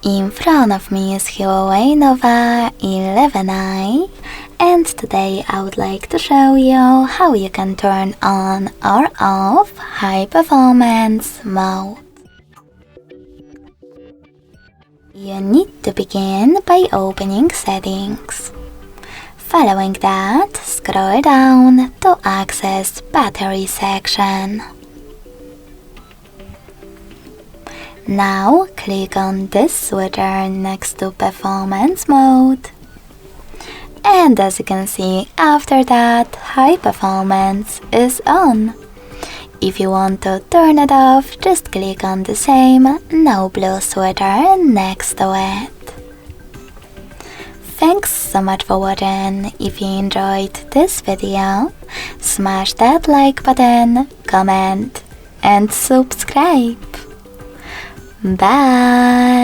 In front of me is Huawei Nova 11i, and today I would like to show you how you can turn on or off high performance mode. You need to begin by opening settings. Following that, scroll down to access battery section. Now click on this switcher next to performance mode. And as you can see, after that, high performance is on. If you want to turn it off, just click on the same no blue switcher next to it. Thanks so much for watching. If you enjoyed this video, smash that like button, comment and subscribe. Bye!